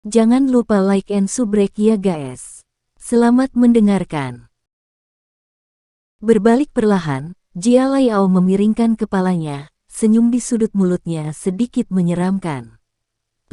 Jangan lupa like and subrek ya guys. Selamat mendengarkan. Berbalik perlahan, Jia Laiao memiringkan kepalanya, senyum di sudut mulutnya sedikit menyeramkan.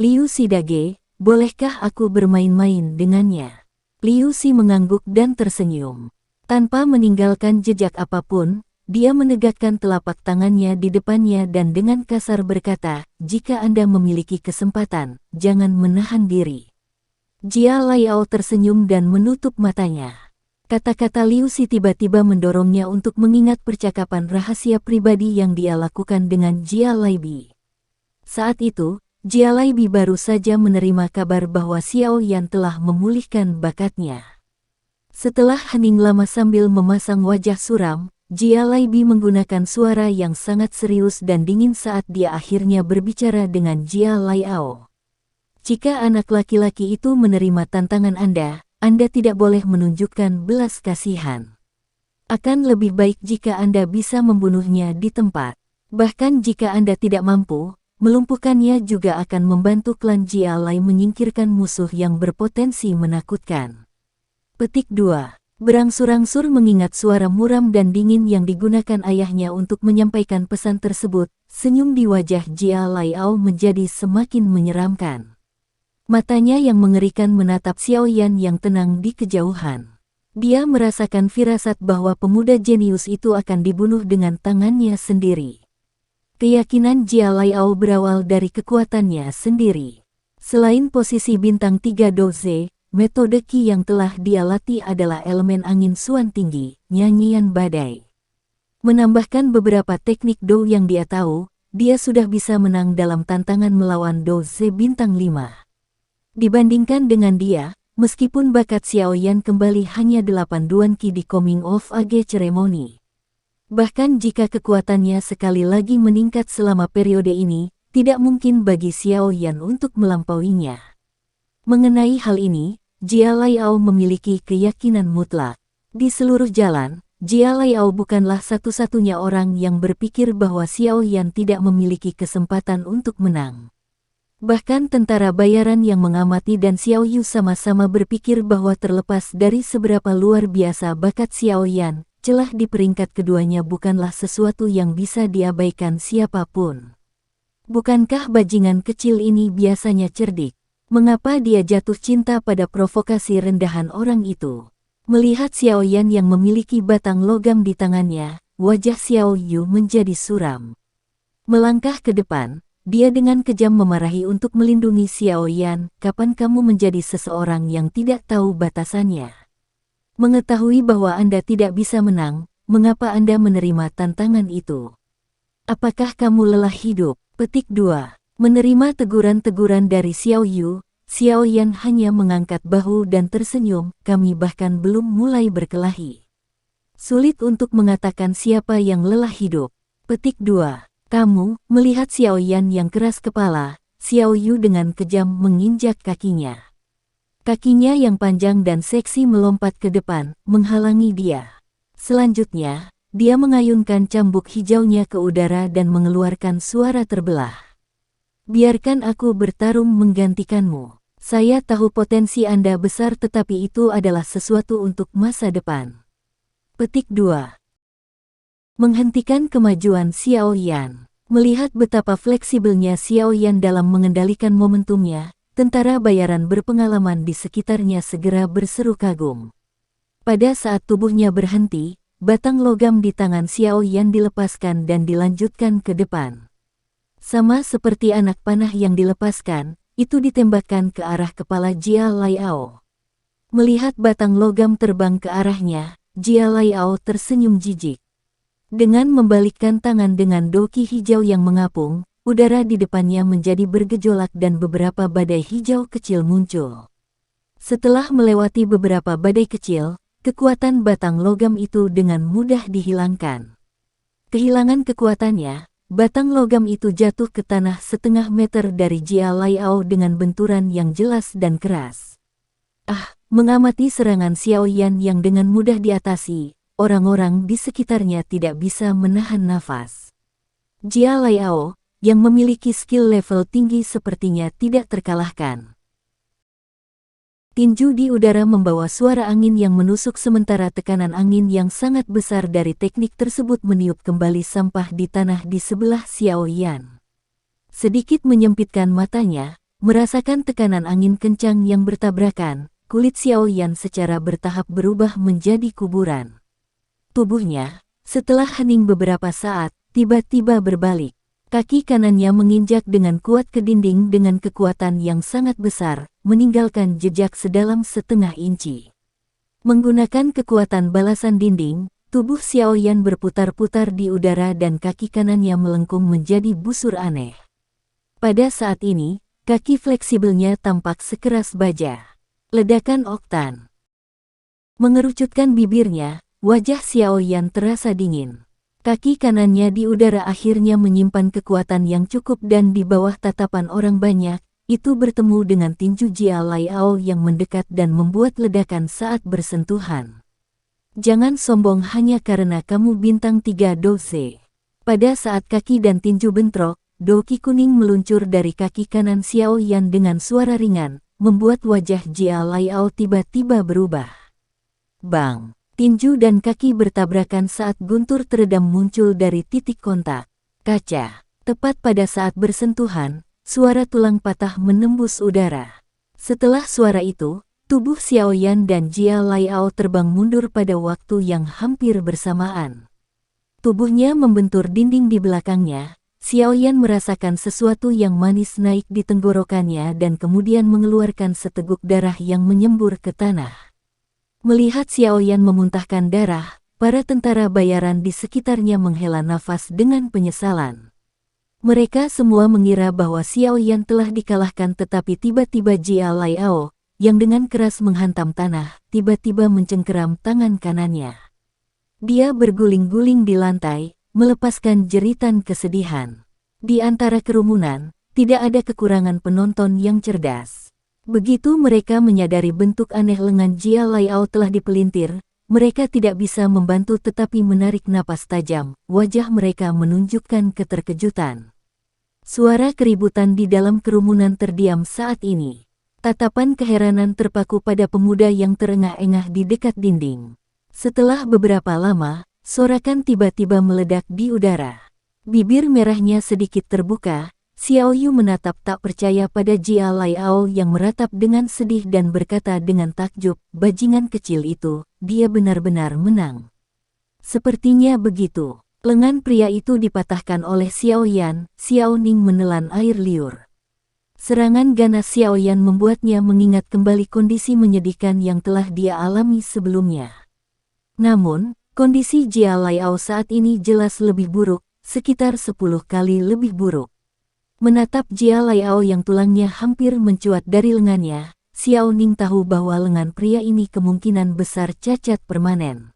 Liu Xidage, bolehkah aku bermain-main dengannya? Liu Xi mengangguk dan tersenyum. Tanpa meninggalkan jejak apapun, dia menegakkan telapak tangannya di depannya dan dengan kasar berkata, jika Anda memiliki kesempatan, jangan menahan diri. Jia Laiao tersenyum dan menutup matanya. Kata-kata Liu Xi tiba-tiba mendorongnya untuk mengingat percakapan rahasia pribadi yang dia lakukan dengan Jia Laibi. Saat itu, Jia Laibi baru saja menerima kabar bahwa Xiao Yan telah memulihkan bakatnya. Setelah hening lama sambil memasang wajah suram, Jia Laibi menggunakan suara yang sangat serius dan dingin saat dia akhirnya berbicara dengan Jia Laiao. Jika anak laki-laki itu menerima tantangan Anda tidak boleh menunjukkan belas kasihan. Akan lebih baik jika Anda bisa membunuhnya di tempat. Bahkan jika Anda tidak mampu, melumpuhkannya juga akan membantu klan Jia Lai menyingkirkan musuh yang berpotensi menakutkan. Petik 2. Berangsur-angsur mengingat suara muram dan dingin yang digunakan ayahnya untuk menyampaikan pesan tersebut, senyum di wajah Jia Laiao menjadi semakin menyeramkan. Matanya yang mengerikan menatap Xiao Yan yang tenang di kejauhan. Dia merasakan firasat bahwa pemuda jenius itu akan dibunuh dengan tangannya sendiri. Keyakinan Jia Laiao berawal dari kekuatannya sendiri. Selain posisi bintang 3 doze, metode Qi yang telah dia latih adalah elemen angin suan tinggi, nyanyian badai. Menambahkan beberapa teknik Do yang dia tahu, dia sudah bisa menang dalam tantangan melawan doze bintang 5. Dibandingkan dengan dia, meskipun bakat Xiao Yan kembali hanya 8 duan Qi di Coming of Age Ceremony. Bahkan jika kekuatannya sekali lagi meningkat selama periode ini, tidak mungkin bagi Xiao Yan untuk melampauinya. Mengenai hal ini, Jia Laiao memiliki keyakinan mutlak. Di seluruh jalan, Jia Laiao bukanlah satu-satunya orang yang berpikir bahwa Xiao Yan tidak memiliki kesempatan untuk menang. Bahkan tentara bayaran yang mengamati dan Xiao Yu sama-sama berpikir bahwa terlepas dari seberapa luar biasa bakat Xiao Yan, celah di peringkat keduanya bukanlah sesuatu yang bisa diabaikan siapapun. Bukankah bajingan kecil ini biasanya cerdik? Mengapa dia jatuh cinta pada provokasi rendahan orang itu? Melihat Xiao Yan yang memiliki batang logam di tangannya, wajah Xiao Yu menjadi suram. Melangkah ke depan, dia dengan kejam memarahi untuk melindungi Xiao Yan. Kapan kamu menjadi seseorang yang tidak tahu batasannya? Mengetahui bahwa Anda tidak bisa menang, mengapa Anda menerima tantangan itu? Apakah kamu lelah hidup? Petik 2. Menerima teguran-teguran dari Xiao Yu, Xiao Yan hanya mengangkat bahu dan tersenyum, kami bahkan belum mulai berkelahi. Sulit untuk mengatakan siapa yang lelah hidup. Petik 2. Kamu, melihat Xiao Yan yang keras kepala, Xiao Yu dengan kejam menginjak kakinya. Kakinya yang panjang dan seksi melompat ke depan, menghalangi dia. Selanjutnya, dia mengayunkan cambuk hijaunya ke udara dan mengeluarkan suara terbelah. Biarkan aku bertarung menggantikanmu. Saya tahu potensi Anda besar tetapi itu adalah sesuatu untuk masa depan. Petik 2. Menghentikan kemajuan Xiao Yan. Melihat betapa fleksibelnya Xiao Yan dalam mengendalikan momentumnya, tentara bayaran berpengalaman di sekitarnya segera berseru kagum. Pada saat tubuhnya berhenti, batang logam di tangan Xiao Yan dilepaskan dan dilanjutkan ke depan. Sama seperti anak panah yang dilepaskan, itu ditembakkan ke arah kepala Jia Laiao. Melihat batang logam terbang ke arahnya, Jia Laiao tersenyum jijik. Dengan membalikkan tangan dengan doki hijau yang mengapung, udara di depannya menjadi bergejolak dan beberapa badai hijau kecil muncul. Setelah melewati beberapa badai kecil, kekuatan batang logam itu dengan mudah dihilangkan. Kehilangan kekuatannya, batang logam itu jatuh ke tanah setengah meter dari Jia Laiao dengan benturan yang jelas dan keras. Mengamati serangan Xiao Yan yang dengan mudah diatasi, orang-orang di sekitarnya tidak bisa menahan nafas. Jia Laiao, yang memiliki skill level tinggi sepertinya tidak terkalahkan. Tinju di udara membawa suara angin yang menusuk sementara tekanan angin yang sangat besar dari teknik tersebut meniup kembali sampah di tanah di sebelah Xiao Yan. Sedikit menyempitkan matanya, merasakan tekanan angin kencang yang bertabrakan, kulit Xiao Yan secara bertahap berubah menjadi kuburan. Tubuhnya, setelah hening beberapa saat, tiba-tiba berbalik. Kaki kanannya menginjak dengan kuat ke dinding dengan kekuatan yang sangat besar, meninggalkan jejak sedalam setengah inci. Menggunakan kekuatan balasan dinding, tubuh Xiao Yan berputar-putar di udara dan kaki kanannya melengkung menjadi busur aneh. Pada saat ini, kaki fleksibelnya tampak sekeras baja. Ledakan oktan. Mengerucutkan bibirnya, wajah Xiao Yan terasa dingin. Kaki kanannya di udara akhirnya menyimpan kekuatan yang cukup dan di bawah tatapan orang banyak, itu bertemu dengan tinju Jia Laiao yang mendekat dan membuat ledakan saat bersentuhan. Jangan sombong hanya karena kamu bintang 3 Doze. Pada saat kaki dan tinju bentrok, doki kuning meluncur dari kaki kanan Xiao Yan dengan suara ringan, membuat wajah Jia Laiao tiba-tiba berubah. Bang! Tinju dan kaki bertabrakan saat guntur teredam muncul dari titik kontak. Kaca. Tepat pada saat bersentuhan, suara tulang patah menembus udara. Setelah suara itu, tubuh Xiao Yan dan Jia Laiao terbang mundur pada waktu yang hampir bersamaan. Tubuhnya membentur dinding di belakangnya. Xiao Yan merasakan sesuatu yang manis naik di tenggorokannya dan kemudian mengeluarkan seteguk darah yang menyembur ke tanah. Melihat Xiao Yan memuntahkan darah, para tentara bayaran di sekitarnya menghela nafas dengan penyesalan. Mereka semua mengira bahwa Xiao Yan telah dikalahkan tetapi tiba-tiba Jia Laiao, yang dengan keras menghantam tanah, tiba-tiba mencengkeram tangan kanannya. Dia berguling-guling di lantai, melepaskan jeritan kesedihan. Di antara kerumunan, tidak ada kekurangan penonton yang cerdas. Begitu mereka menyadari bentuk aneh lengan Jia Laiao telah dipelintir, mereka tidak bisa membantu tetapi menarik napas tajam, wajah mereka menunjukkan keterkejutan. Suara keributan di dalam kerumunan terdiam saat ini. Tatapan keheranan terpaku pada pemuda yang terengah-engah di dekat dinding. Setelah beberapa lama, sorakan tiba-tiba meledak di udara. Bibir merahnya sedikit terbuka. Xiao Yu menatap tak percaya pada Jia Laiao yang meratap dengan sedih dan berkata dengan takjub, bajingan kecil itu, dia benar-benar menang. Sepertinya begitu. Lengan pria itu dipatahkan oleh Xiao Yan. Xiao Ning menelan air liur. Serangan ganas Xiao Yan membuatnya mengingat kembali kondisi menyedihkan yang telah dia alami sebelumnya. Namun, kondisi Jia Laiao saat ini jelas lebih buruk, sekitar 10 kali lebih buruk. Menatap Jia Laiao yang tulangnya hampir mencuat dari lengannya, Xiao Ning tahu bahwa lengan pria ini kemungkinan besar cacat permanen.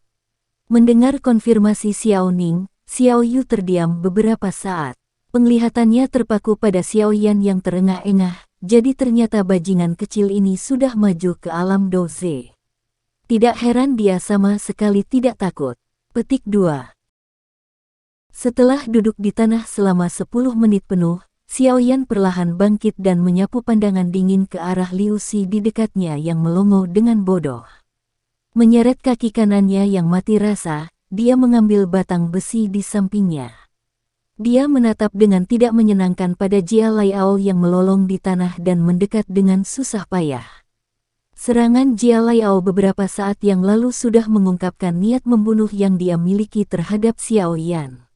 Mendengar konfirmasi Xiao Ning, Xiao Yu terdiam beberapa saat. Penglihatannya terpaku pada Xiao Yan yang terengah-engah, jadi ternyata bajingan kecil ini sudah maju ke alam Doze. Tidak heran dia sama sekali tidak takut. Petik 2. Setelah duduk di tanah selama 10 menit penuh, Xiao Yan perlahan bangkit dan menyapu pandangan dingin ke arah Liu Si di dekatnya yang melongo dengan bodoh. Menyeret kaki kanannya yang mati rasa, dia mengambil batang besi di sampingnya. Dia menatap dengan tidak menyenangkan pada Jia Laiao yang melolong di tanah dan mendekat dengan susah payah. Serangan Jia Laiao beberapa saat yang lalu sudah mengungkapkan niat membunuh yang dia miliki terhadap Xiao Yan.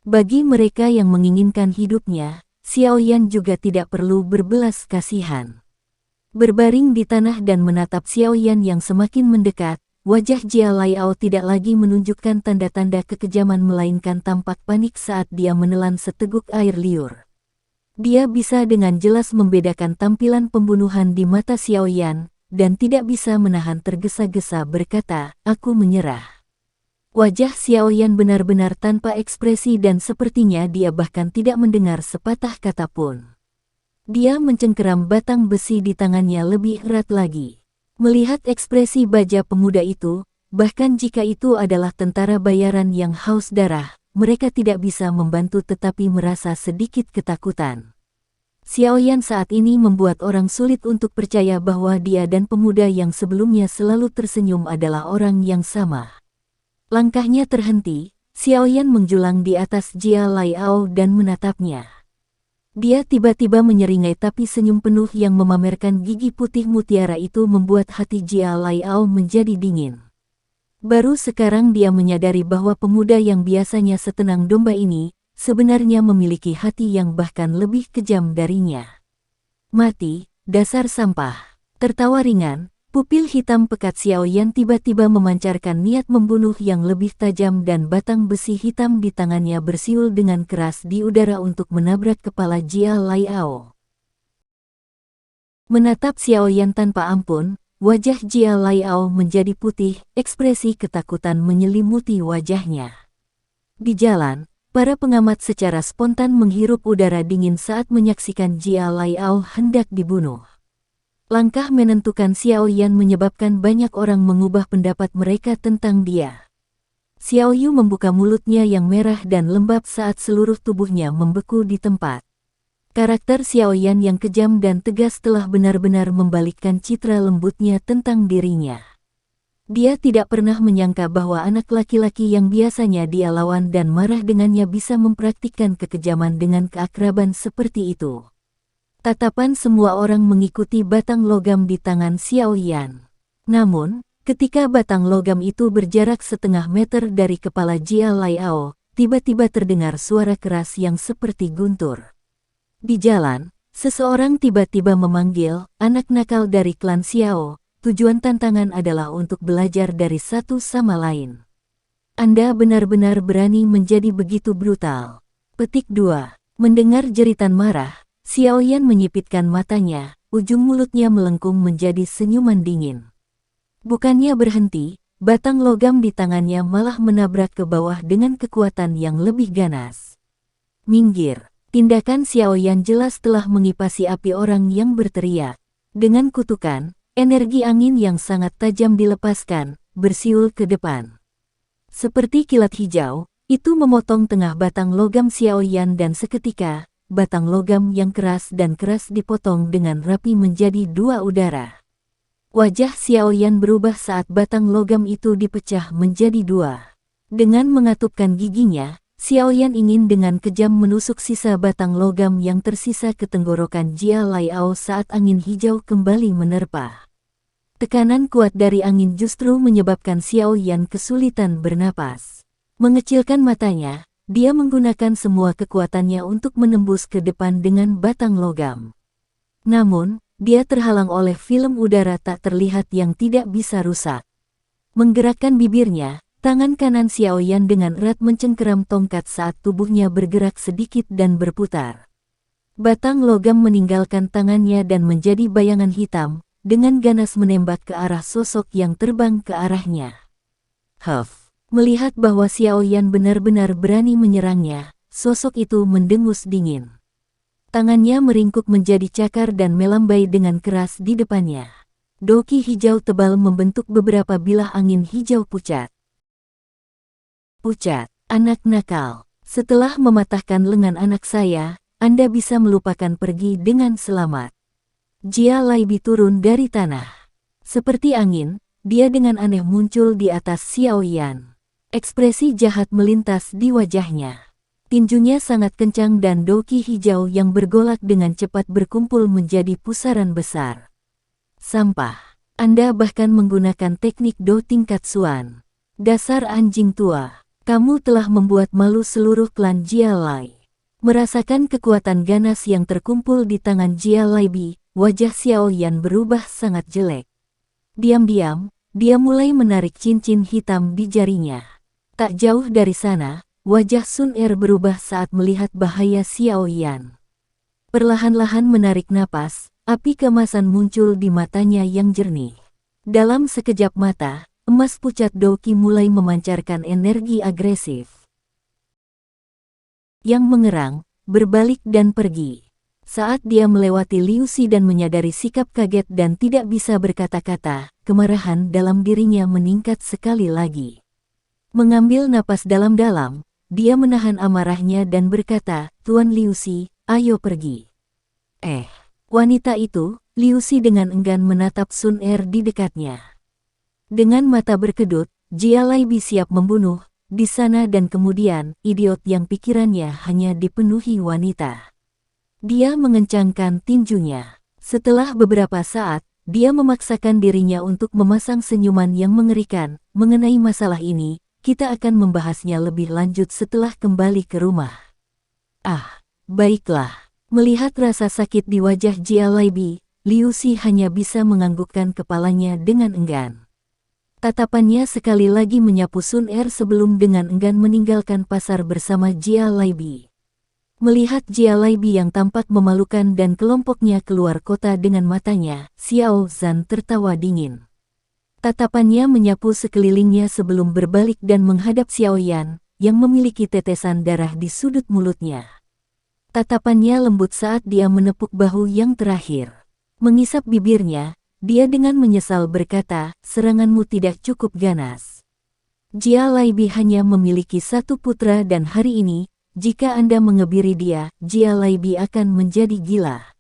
Bagi mereka yang menginginkan hidupnya, Xiao Yan juga tidak perlu berbelas kasihan. Berbaring di tanah dan menatap Xiao Yan yang semakin mendekat, wajah Jia Laiao tidak lagi menunjukkan tanda-tanda kekejaman melainkan tampak panik saat dia menelan seteguk air liur. Dia bisa dengan jelas membedakan tampilan pembunuhan di mata Xiao Yan, dan tidak bisa menahan tergesa-gesa berkata, aku menyerah. Wajah Xiao Yan benar-benar tanpa ekspresi dan sepertinya dia bahkan tidak mendengar sepatah kata pun. Dia mencengkeram batang besi di tangannya lebih erat lagi. Melihat ekspresi baja pemuda itu, bahkan jika itu adalah tentara bayaran yang haus darah, mereka tidak bisa membantu tetapi merasa sedikit ketakutan. Xiaoyan saat ini membuat orang sulit untuk percaya bahwa dia dan pemuda yang sebelumnya selalu tersenyum adalah orang yang sama. Langkahnya terhenti, Xiaoyan menjulang di atas Jia Laiao dan menatapnya. Dia tiba-tiba menyeringai tapi senyum penuh yang memamerkan gigi putih mutiara itu membuat hati Jia Laiao menjadi dingin. Baru sekarang dia menyadari bahwa pemuda yang biasanya setenang domba ini, sebenarnya memiliki hati yang bahkan lebih kejam darinya. Mati, dasar sampah. Tertawa ringan, pupil hitam pekat Xiaoyan tiba-tiba memancarkan niat membunuh yang lebih tajam dan batang besi hitam di tangannya bersiul dengan keras di udara untuk menabrak kepala Jia Laiao. Menatap Xiaoyan tanpa ampun, wajah Jia Laiao menjadi putih, ekspresi ketakutan menyelimuti wajahnya. Di jalan, para pengamat secara spontan menghirup udara dingin saat menyaksikan Jia Laiao hendak dibunuh. Langkah menentukan Xiaoyan menyebabkan banyak orang mengubah pendapat mereka tentang dia. Xiaoyu membuka mulutnya yang merah dan lembab saat seluruh tubuhnya membeku di tempat. Karakter Xiaoyan yang kejam dan tegas telah benar-benar membalikkan citra lembutnya tentang dirinya. Dia tidak pernah menyangka bahwa anak laki-laki yang biasanya dia lawan dan marah dengannya bisa mempraktikkan kekejaman dengan keakraban seperti itu. Tatapan semua orang mengikuti batang logam di tangan Xiaoyan. Namun, ketika batang logam itu berjarak setengah meter dari kepala Jia Laiao, tiba-tiba terdengar suara keras yang seperti guntur. Di jalan, seseorang tiba-tiba memanggil, anak nakal dari klan Xiao, tujuan tantangan adalah untuk belajar dari satu sama lain. Anda benar-benar berani menjadi begitu brutal. Petik 2. Mendengar jeritan marah, Xiaoyan menyipitkan matanya, ujung mulutnya melengkung menjadi senyuman dingin. Bukannya berhenti, batang logam di tangannya malah menabrak ke bawah dengan kekuatan yang lebih ganas. Minggir, tindakan Xiaoyan jelas telah mengipasi api orang yang berteriak. Dengan kutukan, energi angin yang sangat tajam dilepaskan, bersiul ke depan. Seperti kilat hijau, itu memotong tengah batang logam Xiaoyan dan seketika, batang logam yang keras dan keras dipotong dengan rapi menjadi dua udara. Wajah Xiaoyan berubah saat batang logam itu dipecah menjadi dua. Dengan mengatupkan giginya, Xiaoyan ingin dengan kejam menusuk sisa batang logam yang tersisa ke tenggorokan Jia Laiao saat angin hijau kembali menerpa. Tekanan kuat dari angin justru menyebabkan Xiaoyan kesulitan bernapas. Mengecilkan matanya, dia menggunakan semua kekuatannya untuk menembus ke depan dengan batang logam. Namun, dia terhalang oleh film udara tak terlihat yang tidak bisa rusak. Menggerakkan bibirnya, tangan kanan Xiaoyan dengan erat mencengkeram tongkat saat tubuhnya bergerak sedikit dan berputar. Batang logam meninggalkan tangannya dan menjadi bayangan hitam, dengan ganas menembak ke arah sosok yang terbang ke arahnya. Huff. Melihat bahwa Xiaoyan benar-benar berani menyerangnya, sosok itu mendengus dingin. Tangannya meringkuk menjadi cakar dan melambai dengan keras di depannya. Doki hijau tebal membentuk beberapa bilah angin hijau pucat. Pucat, anak nakal. Setelah mematahkan lengan anak saya, Anda bisa melupakan pergi dengan selamat. Jia Laibi turun dari tanah. Seperti angin, dia dengan aneh muncul di atas Xiaoyan. Ekspresi jahat melintas di wajahnya. Tinjunya sangat kencang dan doki hijau yang bergolak dengan cepat berkumpul menjadi pusaran besar. Sampah. Anda bahkan menggunakan teknik do tingkat Suan. Dasar anjing tua. Kamu telah membuat malu seluruh klan Jia Lai. Merasakan kekuatan ganas yang terkumpul di tangan Jia Laibi, wajah Xiaoyan berubah sangat jelek. Diam-diam, dia mulai menarik cincin hitam di jarinya. Tak jauh dari sana, wajah Sun Er berubah saat melihat bahaya Xiaoyan. Perlahan-lahan menarik napas, api kemasan muncul di matanya yang jernih. Dalam sekejap mata, emas pucat Doki mulai memancarkan energi agresif. Yang mengerang, berbalik dan pergi. Saat dia melewati Liu Si dan menyadari sikap kaget dan tidak bisa berkata-kata, kemarahan dalam dirinya meningkat sekali lagi. Mengambil napas dalam-dalam, dia menahan amarahnya dan berkata, Tuan Liu Si, ayo pergi. Wanita itu, Liu Si dengan enggan menatap Sun Er di dekatnya. Dengan mata berkedut, Jia Laibi siap membunuh, di sana dan kemudian, idiot yang pikirannya hanya dipenuhi wanita. Dia mengencangkan tinjunya. Setelah beberapa saat, dia memaksakan dirinya untuk memasang senyuman yang mengerikan. Mengenai masalah ini, kita akan membahasnya lebih lanjut setelah kembali ke rumah. Baiklah. Melihat rasa sakit di wajah Jia Laibi, Liu Si hanya bisa menganggukkan kepalanya dengan enggan. Tatapannya sekali lagi menyapu Sun Er sebelum dengan enggan meninggalkan pasar bersama Jia Laibi. Melihat Jia Laibi yang tampak memalukan dan kelompoknya keluar kota dengan matanya, Xiao Zhan tertawa dingin. Tatapannya menyapu sekelilingnya sebelum berbalik dan menghadap Xiao Yan, yang memiliki tetesan darah di sudut mulutnya. Tatapannya lembut saat dia menepuk bahu yang terakhir. Mengisap bibirnya, dia dengan menyesal berkata, seranganmu tidak cukup ganas. Jia Laibi hanya memiliki satu putra dan hari ini, jika Anda mengebiri dia, Jia Laibi akan menjadi gila.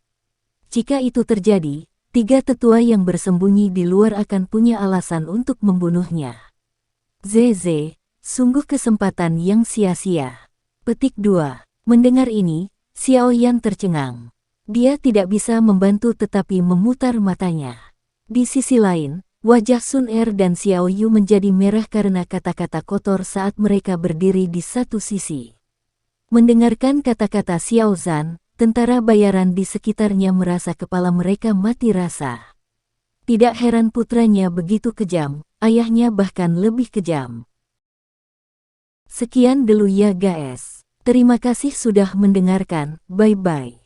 Jika itu terjadi, 3 tetua yang bersembunyi di luar akan punya alasan untuk membunuhnya. Zeze, sungguh kesempatan yang sia-sia. Petik 2. Mendengar ini, Xiao Yan tercengang. Dia tidak bisa membantu tetapi memutar matanya. Di sisi lain, wajah Sun Er dan Xiao Yu menjadi merah karena kata-kata kotor saat mereka berdiri di satu sisi. Mendengarkan kata-kata Xiao Zhan, tentara bayaran di sekitarnya merasa kepala mereka mati rasa. Tidak heran putranya begitu kejam, ayahnya bahkan lebih kejam. Sekian dulu ya guys. Terima kasih sudah mendengarkan, bye-bye.